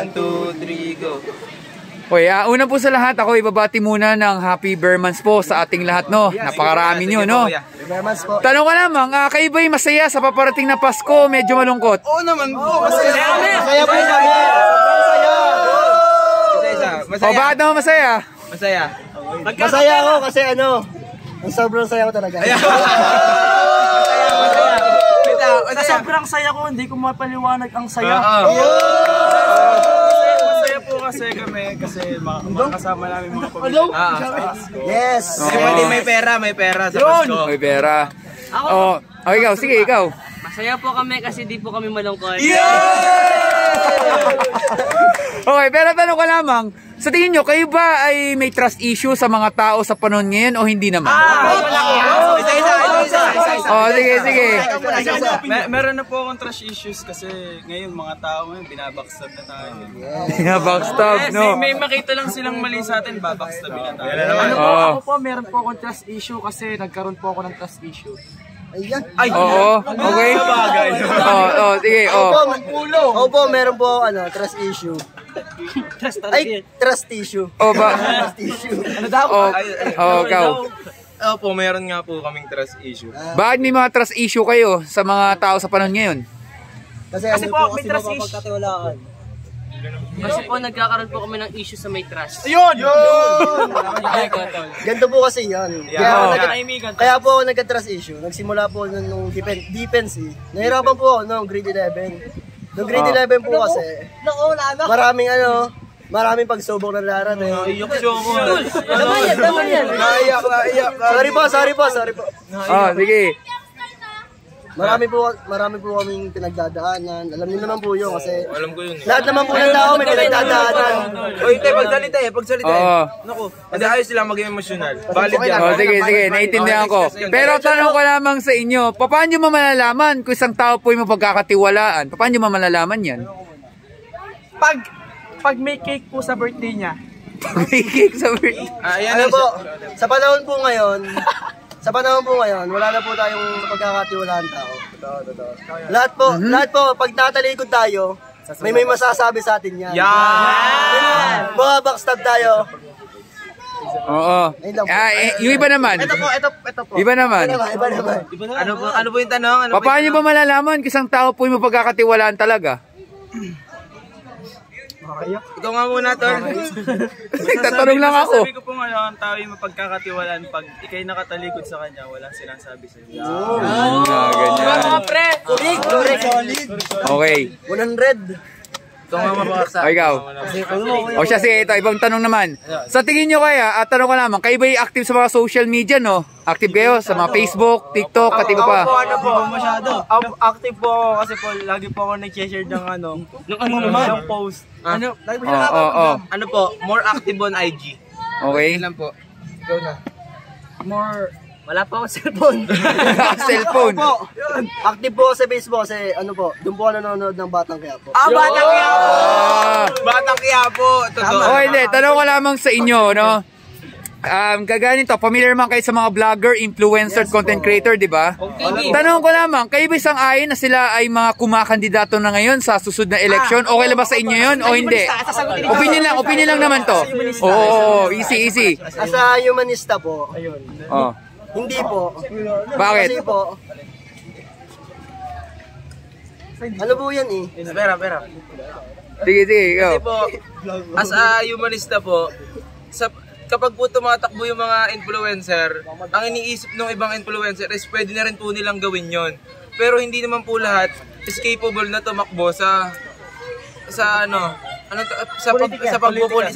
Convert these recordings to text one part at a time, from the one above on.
1, 2, 3, go. Okay, una po sa lahat, ako ibabati muna ng Happy Bermans po sa ating lahat, no? Napakarami nyo, no? Tanong ko lamang, kayo ba'y masaya sa paparating na Pasko? Medyo malungkot? Oo naman po, masaya. Masaya po kami. Masaya. O, bakit naman masaya? Masaya. Masaya ako kasi ano, ang sobrang saya ko talaga. Sa sobrang saya ko, hindi ko mapaliwanag ang saya. Masaya po kasi kami, kasi makasama namin mga pamilya. Yes! Pati may pera sa Pasko. May pera. O, ikaw, sige, ikaw. Masaya po kami kasi di po kami malungkot. Okay, pero tanong ko lamang, sa tingin nyo, kayo ba ay may trust issue sa mga tao sa panahon ngayon o hindi naman? Oh, sige. Meron na po akong trash issues kasi ngayon mga tao ngayon binabackstab na tayo. Backstab, no? May makita lang silang mali sa atin, babackstabin na tayo. Ako po, meron po akong trust issue kasi nagkaroon po ako ng trust issue. Ayan. Oo, okay. Sige, Opo, meron po trust issue. Trust issue. Trust issue. Ano daw? Ikaw. Opo, meron nga po kaming trust issue. Bakit may mga trust issue kayo sa mga tao sa panahon ngayon? Kasi po, may trust issue. Kasi po nagkakaroon po kami ng issue sa may trust. ganito po kasi yan. Kaya po ako nagka-trust issue. Nagsimula po nung defense eh. Nahirapan po ako nung grade 11. Nung grade 11 po kasi, maraming pagsubok na darating. Iyok siya mo. Naman yan. Naiyak. Sorry po. Sige. Marami po kaming pinagdadaanan. Alam niyo naman po yun kasi Alam ko yun. lahat naman po ng tao may pinagdadaanan. Oy, pagsalita eh. Naku, hindi ayos sila maging emosyonal. Valid yan. Sige, naiintindihan ko. Pero tanong ko lamang sa inyo, paano mo malalaman kung isang tao po yung mapagkakatiwalaan? Paano mo malalaman yan? Pag may cake po sa birthday niya. Pag-cake sa birthday. Ano po, sa panahon po ngayon, wala na po tayong pagkakatiwalaan tao. Totoo. Lahat po, pag tatalikod tayo, may masasabi sa atin yan. Mga backstab tayo. Oo. Yung iba naman. Ito po. Iba naman. Ano po yung tanong? Paano ba malalaman kung isang tao po yung mapagkakatiwalaan talaga? Ikaw nga muna, Tol. Tatanong lang ako. Sabi ko po ngayon, tao yung mapagkakatiwalaan pag ikay nakatalikod sa kanya, walang sinasabi sa iyo. Ganyan. Correct. Okay. 100. Ikaw nga mapakaksa. Ikaw. O siya, sige, ito, ibang tanong naman. Sa tingin nyo kaya, tanong ko naman, kayo ba yung active sa mga social media, no? Active kayo sa mga Facebook, TikTok, at iba pa? Active po ako kasi po, lagi po ako nag-share ng post. Ano po, more active on IG. Okay. Ilan po? Ikaw na. Wala pa ako cellphone. Cellphone. Active po sa Facebook kasi doon po ako nanonood ng Batang Quiapo. Batang Quiapo! Batang Quiapo! O hindi, tanong ko lamang sa inyo, no? Kaganito, familiar man kayo sa mga vlogger, influencer, content creator, di ba? Tanong ko lamang, kayo ba isang ayon na sila ay mga kumakandidato na ngayon sa susunod na eleksyon? Okay lang ba sa inyo yun o hindi? Opinion lang naman to. Oo, easy. As a humanista po, hindi po. Bakit? Kasi po, ano po yan eh? Pera. Sige, ikaw. Kasi po, as a humanista po, kapag po tumatakbo yung mga influencer, ang iniisip ng ibang influencer is pwede na rin po nilang gawin yon. Pero hindi naman po lahat is capable na tumakbo sa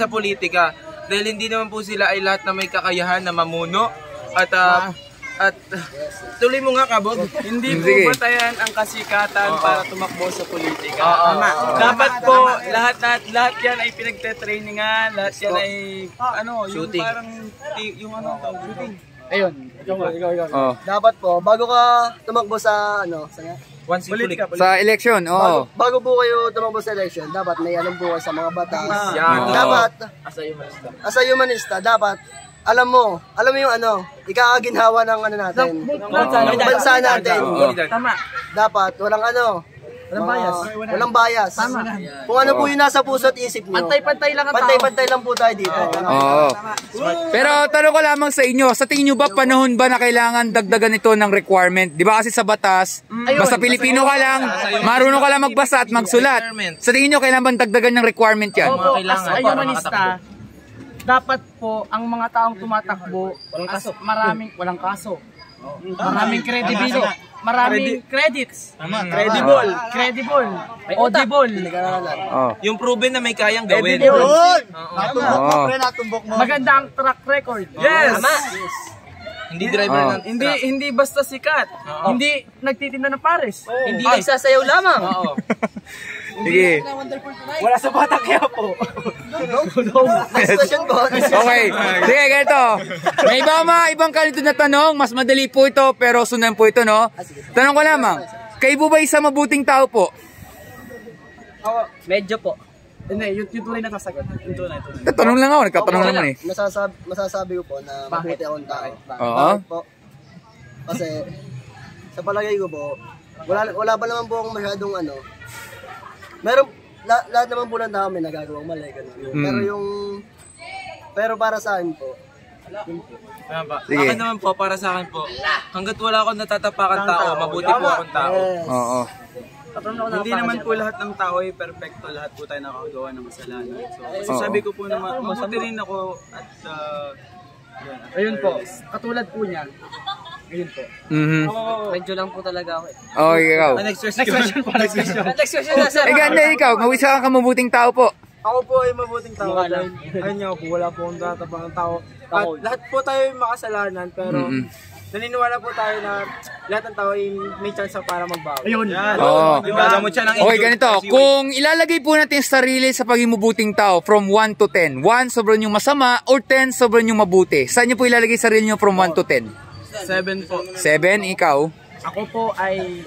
politika. Dahil hindi naman po sila ay lahat na may kakayahan na mamuno at tuloy mo nga, Kabog. Hindi po batayan ang kasikatan para tumakbo sa politika. Dapat po lahat yan ay pinagte-trainingan, lahat yan ay shooting. Shooting. Ayun, ikaw. Dapat po, bago ka tumakbo sa politika. Sa eleksyon, bago po kayo tumakbo sa election, dapat may alam po kayo sa mga batas. Dapat, as a humanista, dapat alam mo yung ikakaginhawa ng natin. Ng bansa natin. Tama. Dapat walang Walang bias. Kung ano po yung nasa puso at isip nyo. Pantay-pantay lang ang tao. Pantay-pantay lang po tayo dito. Oo. Pero tanong ko lamang sa inyo, sa tingin nyo ba panahon ba na kailangan dagdagan ito ng requirement? Di ba kasi sa batas, basta Pilipino ka lang, marunong ka lang magbasa at magsulat. Sa tingin nyo kailangan ba dagdagan ng requirement yan? Opo, As a humanista, dapat po ang mga taong tumatakbo walang kaso. Maraming credibility. Maraming credits. Credible. Audible. Yung proven na may kayang gawin. Maganda ang track record. Yes! Hindi driver ng Hindi basta sikat. Hindi nagtitinda ng pares. Hindi nagsasayaw lamang. Sige. Wala sa Batang Quiapo. Next question po. Okay. Sige, ganito. May ibang kanito na tanong. Mas madali po ito, pero sundan po ito, no? Tanong ko lamang. Kayo po ba isang mabuting tao po? Medyo po. Hindi, yung tunay na sasagot. Yung tunay. Tatanong lang ako. Nagtatanong naman eh. Masasabi ko po na mabuti akong tao. Oo. Bakit po? Kasi sa palagay ko po, wala pa naman po akong masyadong meron, lahat naman po ng tao may nagagawang mali. Pero para sa akin po, Sige. Akin naman po, para sa akin po, hanggat wala akong natatapakan tao, mabuti po akong tao. yes. Oo. Hindi naman po lahat ng tao ay perfecto. Lahat po tayo nakakagawa ng kasalanan. So, sabi ko po naman, mabuti rin ako at ayun po, katulad po niya. Ayun po. Medyo lang po talaga ako eh. Okay, ikaw. Next question po. Next question na, sir. Ikaw, mawisa ka mabuting tao po. Ako po ay mabuting tao. Ayun nga po, wala po akong tatapang ng tao. At lahat po tayo ay makasalanan, pero naniniwala po tayo na lahat ng tao ay may chance para magbago. Ayun. Oo. Gamot siya ng Okay, ganito. Kung ilalagay po natin yung sarili sa pagiging mabuting tao from 1 to 10, 1 sobrang yung masama or 10 sobrang yung mabuti, saan nyo po ilalagay sarili nyo from 1 to 10? 7 po. 7, ikaw? Ako po ay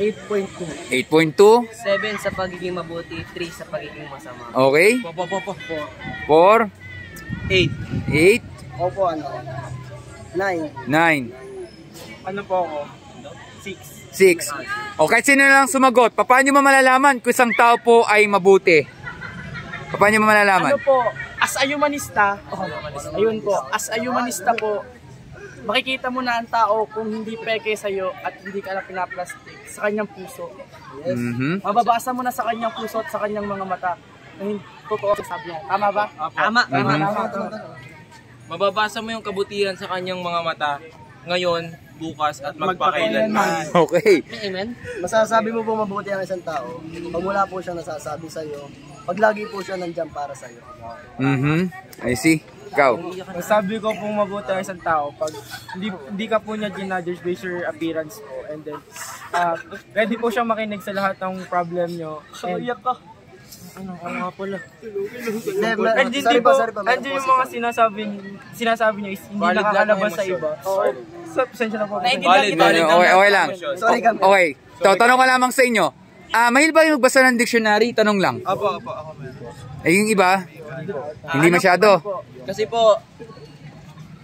8.2. 8.2? 7 sa pagiging mabuti, 3 sa pagiging masama. Okay? 4? 8? 8? Ako po 9. 9? Ano po ako? 6? O kahit sino lang sumagot, paano nyo malalaman kung isang tao po ay mabuti? Paano nyo malalaman? Ano po, as a humanista, ayun po, as a humanista po, makikita mo na ang tao kung hindi peke sa'yo at hindi ka lang pinaplastic sa kanyang puso. Yes. Mababasa mo na sa kanyang puso at sa kanyang mga mata na hindi totoo ang sabi niya. Tama ba? Tama. Mababasa mo yung kabutihan sa kanyang mga mata ngayon, bukas, at magpakailanman. Okay. Amen. Masasabi mo po mabuti ang isang tao pag wala po siyang nasasabi sa'yo, pag lagi po siya nandyan para sa'yo. I see. Ikaw? Sabi ko pong mabuti ang isang tao pag hindi ka po niya ginadjudge based your appearance po, and then ready po siyang makinig sa lahat ng problem nyo. Iyak ka. Ano nga pala? And Hindi po, andyan yung mga sinasabi niya is hindi Valid lahat ng nakakalabas sa emosyon. iba. So, pasensya na po. Valid Okay lang. Sorry kami. Okay. Tanong ko lamang sa inyo. Mahil ba yung magbasa ng dictionary? Tanong lang. Apo, ako meron. Yung iba? Hindi masyado. Kasi po,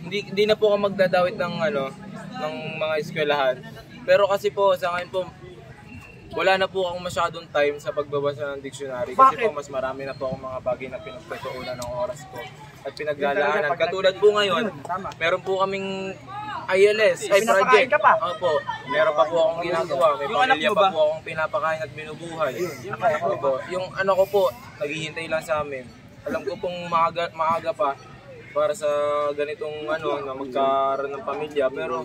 hindi na po ako magdadawit ng ng mga eskwelahan. Pero kasi po, sa akin po, wala na po akong masyadong time sa pagbabasa ng dictionary. Kasi po, mas marami na po akong mga bagay na pinagtutuunan ng oras ko at pinaglalaanan. Katulad po ngayon, meron po kaming ILS, ay project. Opo, meron pa po akong ginagawa. May pamilya pa po akong pinapakain at binubuhay. Opo, yung ko po, naghihintay lang sa amin. Alam ko pong maaga pa para sa ganitong na magkaroon ng pamilya, pero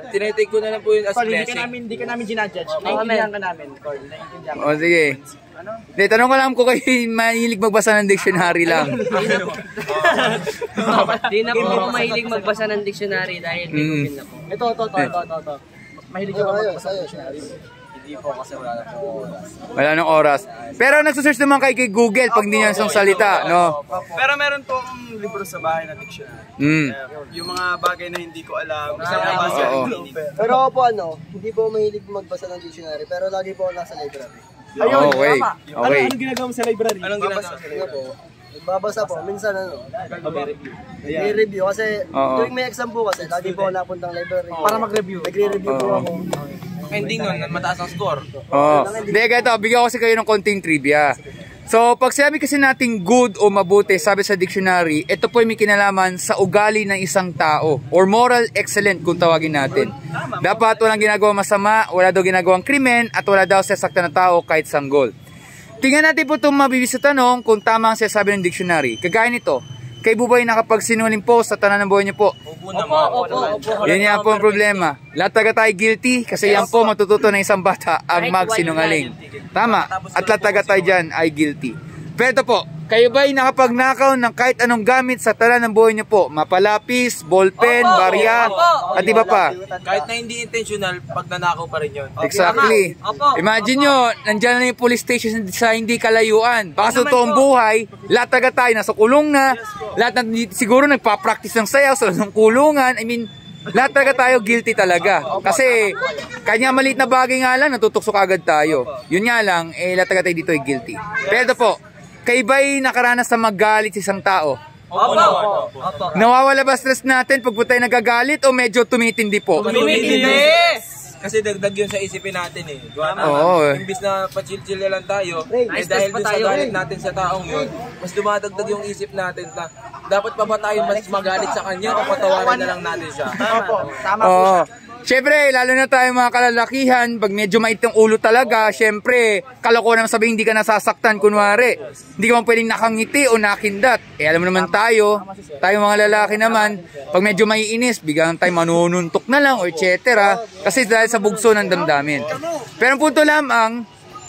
tinitake ko na lang po yun as blessing. Hindi ka namin ginadjudge. Naiintindihan ka namin. Naiintindihan ka. O sige. Tanong ko lang kung kayo mahilig magbasa ng dictionary lang. Di na po ako mahilig magbasa ng dictionary dahil may COVID na po. Ito. Mahilig ka ba magbasa ng dictionary? Hindi po kasi wala na po. Wala nang oras. Pero nagsusearch naman kay Google pag hindi niya isang salita, no? Pero meron po akong libro sa bahay na dictionary. Yung mga bagay na hindi ko alam. Pero ako po hindi po mahilig magbasa ng dictionary, pero lagi po ako nasa library. Ayun, okay. Okay. Anong ginagawa mo sa library? Anong ginagawa? Nagbabasa po, minsan i-review kasi tuwing may exam po kasi lagi po ako napuntang library. Para mag-review. Nagre-review po ako. ending nun, mataas ang score. Oh. Hindi, ganito, bigyan ko kasi kayo ng konting trivia. So, pag sabi kasi natin good o mabuti, sabi sa dictionary, ito po ay may kinalaman sa ugali ng isang tao or moral excellent kung tawagin natin. Dapat walang ginagawa masama, wala daw ginagawang krimen, at wala daw sasaktan na tao kahit sanggol. Tingnan natin po itong mabibis sa tanong kung tama ang sinasabi ng dictionary. Kagaya nito, kayo po ba'y nakapagsinungaling po sa tanan ng buhay niyo po? Opo. Yan yan po ang problema. Lahat taga tayo guilty kasi yan po matututo ng isang bata ang magsinungaling. Tama. At lahat taga tayo dyan ay guilty. Pero ito po, kayo ba'y nakapagnakaw ng kahit anong gamit sa tanan ng buhay niyo po? Mapalapis, ballpen, barya, at iba pa. Kahit na hindi intentional, pag nanakaw pa rin yun. Exactly. Imagine nyo, nandyan na yung police station sa hindi kalayuan. Baka sa totoong buhay, lahat taga tayo nasa kulong na, lahat na siguro nagpa-practice ng sayaw sa kulungan. I mean, lahat taga tayo guilty talaga. Kasi, kanya maliit na bagay nga lang, natutuksok agad tayo. Yun nga lang, lahat taga tayo dito ay guilty. Pero ito po, kayo ba'y nakaranas sa magalit sa isang tao? Opo. Nawawala ba stress natin pag tayo nagagalit o medyo tumitindi po? Tumitindi! Kasi dagdag yun sa isipin natin eh. Oo. Imbis na pa-chill-chill lang tayo, dahil dun sa galit natin sa taong yun, mas dumadagdag yung isip natin na dapat pa ba tayo mas magalit sa kanya o patawarin na lang natin siya? Tama po siya. Siyempre, lalo na tayo mga kalalakihan, pag medyo mait yung ulo talaga, siyempre, kalokohan naman sabihin, hindi ka nasasaktan, kunwari. Hindi ka man pwedeng nakangiti o nakindat. Alam mo naman tayo mga lalaki naman, pag medyo maiinis, biglang tayo manununtok na lang, or etc. Kasi dahil sa bugso ng damdamin. Pero ang punto lamang,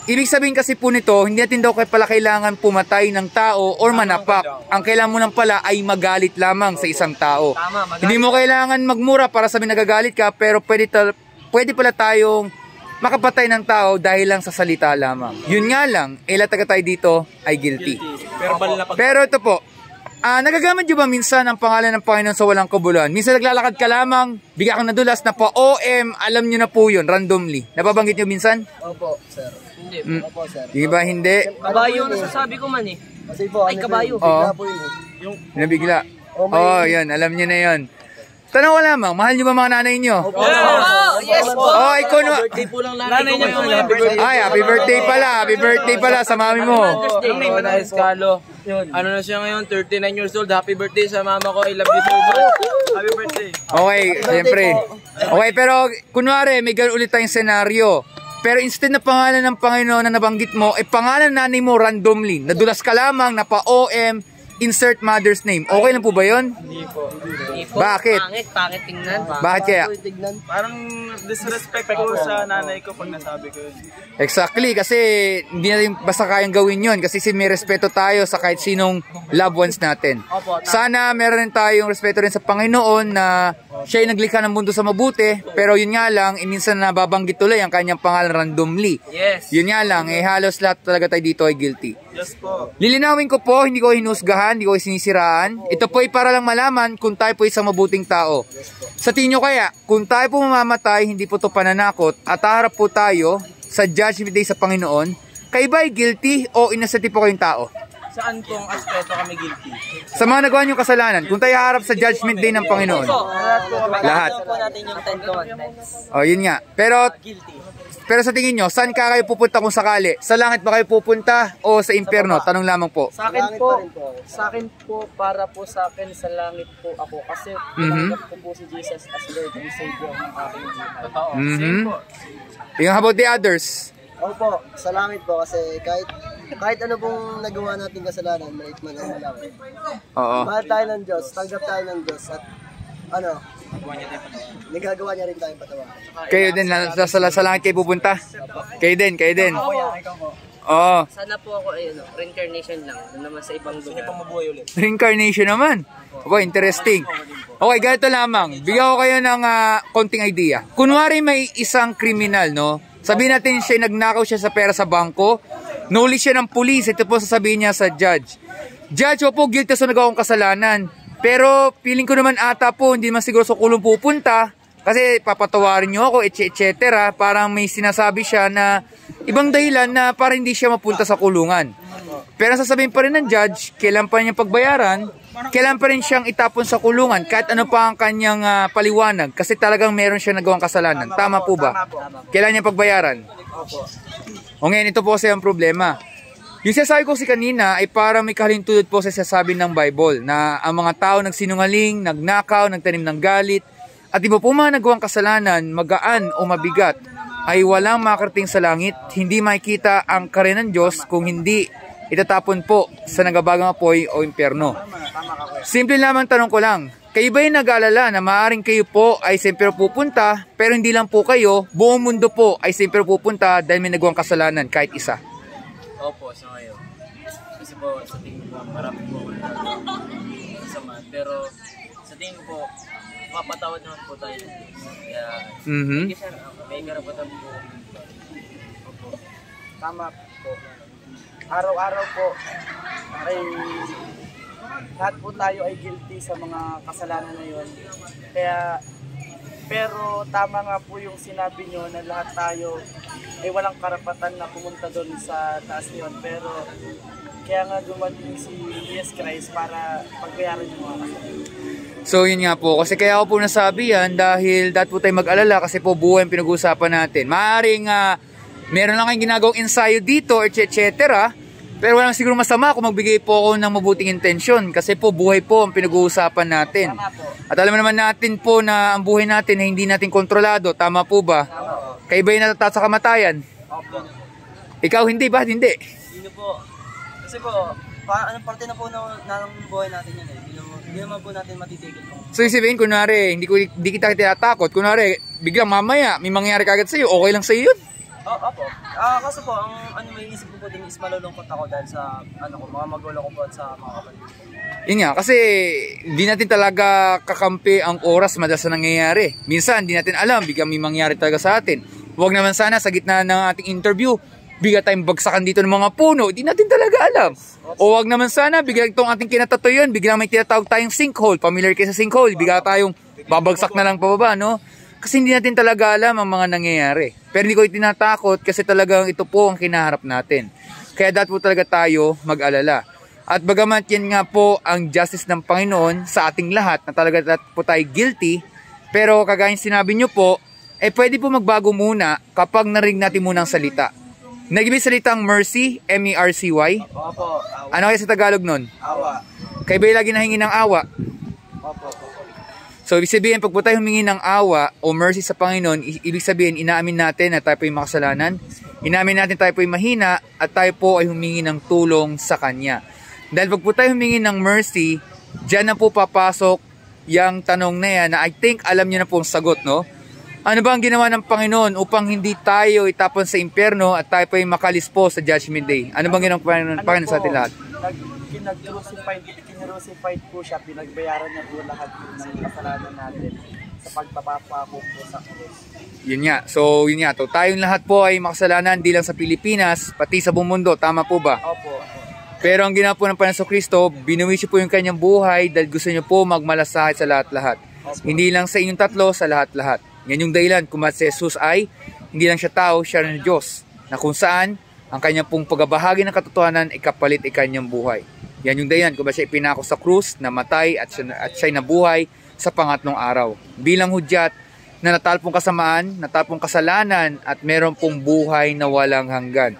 ibig sabihin kasi po nito, hindi natin daw pala kailangan pumatay ng tao or manapak. Ang kailangan mo lang pala ay magalit lamang sa isang tao. Hindi mo kailangan magmura para sabihin nagagalit ka, pero pwede pala tayong makapatay ng tao dahil lang sa salita lamang. Yun nga lang, lahat taga tayo dito ay guilty. Pero ito po, nagagamit nyo ba minsan ang pangalan ng Panginoon sa walang kabuluhan? Minsan naglalakad ka lamang, bigla kang nadulas na pa OM, alam nyo na po yun, randomly. Nababanggit nyo minsan? Opo, sir. Hindi. Opo, sir. Di ba hindi? Kabayo na sasabi ko man eh. Kasi po, Ay, kabayo. Bigla po yun eh. Nabigla. Oh, may- Yun, alam nyo na yun. Tanong ko lamang, mahal nyo ba mga nanay nyo? Yes po. Ikaw na. Nanay niya po happy birthday. Ay, happy birthday pala sa mami mo. Ako na Escalo. Ano na siya ngayon? 39 years old. Happy birthday sa mama ko. I love you so much. Happy birthday. Okay, siyempre. Okay, pero kunwari, may ganun ulit tayong senaryo. Pero instead na pangalan ng Panginoon na nabanggit mo, pangalan ng nanay mo randomly. Nadulas ka lamang na pa-OM, insert mother's name. Okay lang po ba yun? Hindi po. Bakit? Pangit tingnan. Bakit kaya? Parang disrespect ko sa nanay ko pag nasabi ko yun. Exactly, kasi hindi natin basta kayang gawin yun kasi may respeto tayo sa kahit sinong loved ones natin. Sana meron rin tayong respeto rin sa Panginoon na siya ay naglikha ng mundo sa mabuti, pero yun nga lang, minsan nababanggit tuloy ang kanyang pangalan randomly. Yes. Yun nga lang, halos lahat talaga tayo dito ay guilty. Yes po. Lilinawin ko po, hindi ko hinusgahan, hindi ko sinisiraan. Ito po ay para lang malaman kung tayo po isang mabuting tao. Sa tingin nyo kaya, kung tayo po mamamatay, hindi po ito pananakot, at haharap po tayo sa Judgment Day sa Panginoon, kayo ba ay guilty o innocent po kayong tao? Saan pong aspeto kami guilty? Sa mga nagawa niyong kasalanan, kung tayo haharap sa Judgment Day ng Panginoon. Lahat. po natin yung 10 commandments. Yun nga. Pero sa tingin nyo, saan ka kayo pupunta kung sakali? Sa langit ba kayo pupunta o sa impyerno? Tanong lamang po. Sa akin po, para po sa akin, sa langit po ako. Kasi tinanggap ko po si Jesus as Lord and Savior ng aking buhay. Yung how about the others? Opo, sa langit po kasi kahit ano pong nagawa natin kasalanan, maliit man ang malaki. Oo. Mahal tayo ng Diyos, tanggap tayo ng Diyos at nagagawa niya rin tayong patawarin. Kayo din, sa langit kayo pupunta? Kayo din. Oo. Sana po ako reincarnation lang. Doon naman sa ibang lugar. Mabuhay ulit. Reincarnation naman. Okay, interesting. Okay, ganito lamang. Bigyan ko kayo ng konting idea. Kunwari may isang kriminal, no? Sabihin natin siya, nagnakaw siya sa pera sa bangko. Nuli siya ng pulis. Ito po sasabihin niya sa judge. Judge, po, guilty sa nagawang kasalanan. Pero feeling ko naman ata po, hindi man siguro sa kulong pupunta. Kasi papatawarin niyo ako, etc. Parang may sinasabi siya na ibang dahilan na para hindi siya mapunta sa kulungan. Pero sasabihin pa rin ng judge, kailan pa niya pagbayaran kailan pa rin siyang itapon sa kulungan kahit ano pa ang kanyang paliwanag kasi talagang meron siyang nagawang kasalanan. Tama po ba? Kailan niya pagbayaran? Opo. O ngayon, ito po kasi ang problema. Yung sinasabi ko si kanina ay parang may kahalintulad po sa sinasabi ng Bible na ang mga tao nagsinungaling, nagnakaw, nagtanim ng galit, at iba po mga nagawang kasalanan, magaan o mabigat, ay walang makarating sa langit, hindi makikita ang kariyan ng Diyos kung hindi itatapon po sa nagabagang apoy o impyerno. Simple lamang tanong ko lang, kayo ba'y nag-aalala na maaaring kayo po ay siyempre pupunta, pero hindi lang po kayo, buong mundo po ay siyempre pupunta dahil may nagawang kasalanan kahit isa? Opo, sa ngayon. Kasi po, sa tingin ko, marami po kasama. Pero sa tingin ko, mapatawad naman po tayo ng Diyos. Kaya, may karapatan po. Opo. Tama po. Araw-araw po, ay lahat po tayo ay guilty sa mga kasalanan na yun. Kaya, pero tama nga po yung sinabi nyo na lahat tayo ay walang karapatan na pumunta doon sa taas yun. Pero kaya nga dumating si Jesus Christ para pagbayaran yung mga kasalanan. So yun nga po, kasi kaya ako po nasabi yan dahil dapat po tayo mag-alala kasi po buhay ang pinag-uusapan natin. Maaaring meron lang kayong ginagawang ensayo dito, etc. Pero walang siguro masama kung magbigay po ako ng mabuting intensyon kasi po buhay po ang pinag-uusapan natin. At alam naman natin po na ang buhay natin ay hindi natin kontrolado. Tama po ba? Kayo ba yung natatakot sa kamatayan? Opo. Ikaw hindi ba? Hindi. Hindi po. Kasi po, parte na po ng buhay natin yan eh. Hindi naman po natin matitigil po. So sabihin, kunwari, hindi kita tinatakot. Kunwari, biglang mamaya, may mangyari kagad sa'yo. Okay lang sa'yo yun? Opo. Kasi po, ang may isip ko po din is malulungkot ako dahil sa mga magulang ko po at sa mga kapatid ko. Yun nga, kasi hindi natin talaga kakampi ang oras madalas na nangyayari. Minsan, hindi natin alam, biglang may mangyari talaga sa atin. Huwag naman sana sa gitna ng ating interview, bigla tayong bagsakan dito ng mga puno, hindi natin talaga alam. O huwag naman sana, bigla itong ating kinatatoy yun, bigla may tinatawag tayong sinkhole. Familiar kayo sa sinkhole, bigla tayong babagsak na lang pababa, no? Kasi hindi natin talaga alam ang mga nangyayari. Pero hindi ko itinatakot kasi talagang ito po ang kinaharap natin. Kaya dapat po talaga tayo mag-alala. At bagamat yan nga po ang justice ng Panginoon sa ating lahat na talaga dapat po tayo guilty, pero kagaya sinabi nyo po, pwede po magbago muna kapag narinig natin muna ang salita. Nag-ibig salitang mercy, M-E-R-C-Y. Opo. Ano kaya sa Tagalog nun? Awa. Kayo ba lagi nahingi ng awa? Opo. So, ibig sabihin, pag po tayo humingi ng awa o mercy sa Panginoon, ibig sabihin, inaamin natin na tayo po yung makasalanan, inaamin natin tayo po yung mahina, at tayo po ay humingi ng tulong sa Kanya. Dahil pag po tayo humingi ng mercy, dyan na po papasok yung tanong na yan, na I think alam nyo na po ang sagot, no? Ano ba ang ginawa ng Panginoon upang hindi tayo itapon sa impyerno at tayo po ay makalis po sa Judgment Day? Ano bang ginawa ng Panginoon sa atin lahat? Kinag-crucified po siya, pinagbayaran niya po lahat ng kasalanan natin sa pagpapako po sa krus. Yun nga. So, yun nga. So, tayong lahat po ay makasalanan, di lang sa Pilipinas, pati sa buong mundo. Tama po ba? Opo. Pero ang ginawa po ng Panginoon Kristo, binuwisyo po yung kanyang buhay dahil gusto niyo po magmalasakit sa lahat-lahat. Hindi lang sa inyong tatlo, sa lahat-lahat. Yan yung dahilan kung bakit si Jesus ay hindi lang siya tao, siya rin Diyos. Na kung saan ang kanyang pong pagbabahagi ng katotohanan ay kapalit ay kanyang buhay. Yan yung dahilan kung bakit siya ipinako sa krus, namatay at siya'y nabuhay sa pangatlong araw. Bilang hudyat na natalpong kasamaan, natalpong kasalanan at meron pong buhay na walang hanggan.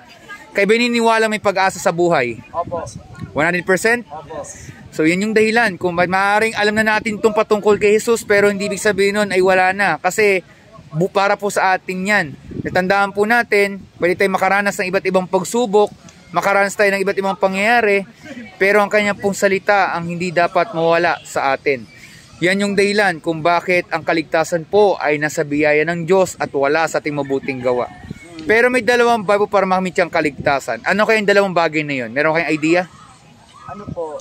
Kaya ba niniwala may pag-asa sa buhay? Opo. 100%? Opo. So yan yung dahilan kung maaaring alam na natin itong patungkol kay Jesus pero hindi ibig sabihin nun ay wala na kasi para po sa atin yan. Natandaan po natin, pwede tayo makaranas ng iba't ibang pagsubok, makaranas tayo ng iba't ibang pangyayari, pero ang kanyang pong salita ang hindi dapat mawala sa atin. Yan yung dahilan kung bakit ang kaligtasan po ay nasa biyaya ng Diyos at wala sa ating mabuting gawa. Pero may dalawang bagay para makamit yung kaligtasan. Ano kayang dalawang bagay na yun? Meron kayong idea? Ano po?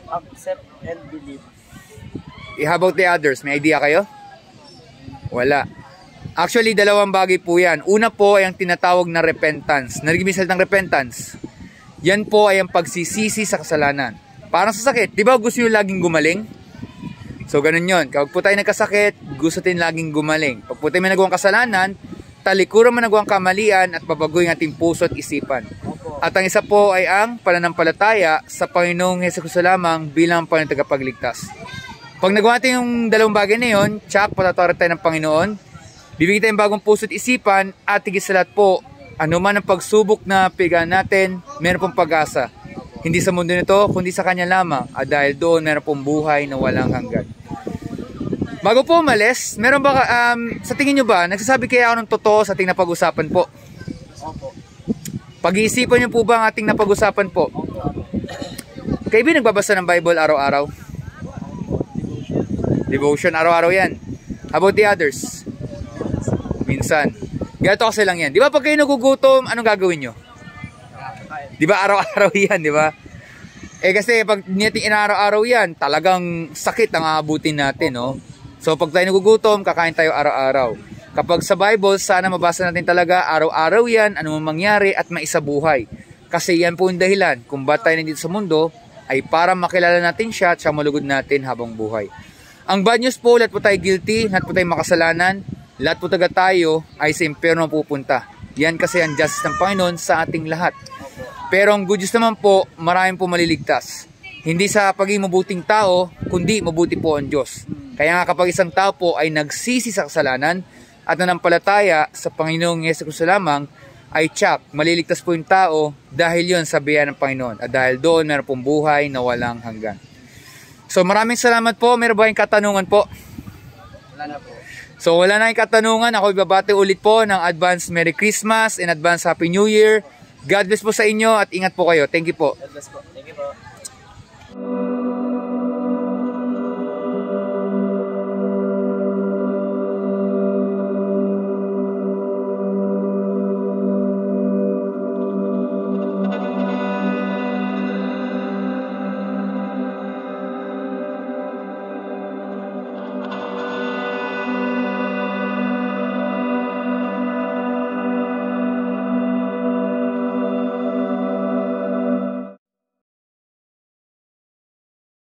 Accept and believe. How about the others? May idea kayo? Wala. Actually, dalawang bagay po yan. Una po ay ang tinatawag na repentance. Narinig ng repentance. Yan po ay ang pagsisisi sa kasalanan. Parang sa sakit. Di ba gusto nyo laging gumaling? So, ganun yun. Kapag po tayo nagkasakit, gusto natin laging gumaling. Pag po tayo may nagawang kasalanan, talikuran man nagawang kamalian at babagoy ang ating puso at isipan. At ang isa po ay ang pananampalataya sa Panginoong Jesucristo lamang bilang Panginoong tagapagligtas. Pag nagawa natin yung dalawang bagay na yun, tsak, patatawaran tayo ng Panginoon, bibigyan tayong bagong puso at isipan, at higit sa lahat po, anuman ang pagsubok na pigaan natin, meron pong pag-asa. Hindi sa mundo nito, kundi sa Kanya lamang, at dahil doon meron pong buhay na walang hanggan. Bago po umalis, meron ba, sa tingin nyo ba, nagsasabi kaya ako ng totoo sa ating napag-usapan po? Opo. Pag-iisipan nyo po ba ang ating napag-usapan po? Kayo ba nagbabasa ng Bible araw-araw? Devotion, araw-araw yan. How about the others? Minsan. Ganito kasi lang yan. Di ba pag kayo nagugutom, anong gagawin nyo? Di ba araw-araw yan, di ba? Eh kasi pag natin inaraw-araw yan, talagang sakit ang aabutin natin, no? So pag tayo nagugutom, kakain tayo araw-araw. Kapag sa Bible, sana mabasa natin talaga araw-araw yan, ano mang mangyari at maisabuhay. Kasi yan po yung dahilan kung ba't tayo nandito sa mundo ay para makilala natin siya at siya malugod natin habang buhay. Ang bad news po, lahat po tayo guilty, lahat po tayo makasalanan, lahat po taga tayo ay sa impyerno pupunta. Yan kasi ang justice ng Panginoon sa ating lahat. Pero ang good news naman po, maraming po maliligtas. Hindi sa pagiging mabuting tao, kundi mabuti po ang Diyos. Kaya nga kapag isang tao po ay nagsisi sa kasalanan at nanampalataya sa Panginoong Jesucristo lamang, ay tsak, maliligtas po yung tao dahil yon sa biyaya ng Panginoon. At dahil doon, meron pong buhay na walang hanggan. So maraming salamat po. Meron ba yung katanungan po? Wala na po. So wala na yung katanungan. Ako ibabati ulit po ng advance Merry Christmas and advance Happy New Year. God bless po sa inyo at ingat po kayo. Thank you po. God bless po. Thank you po.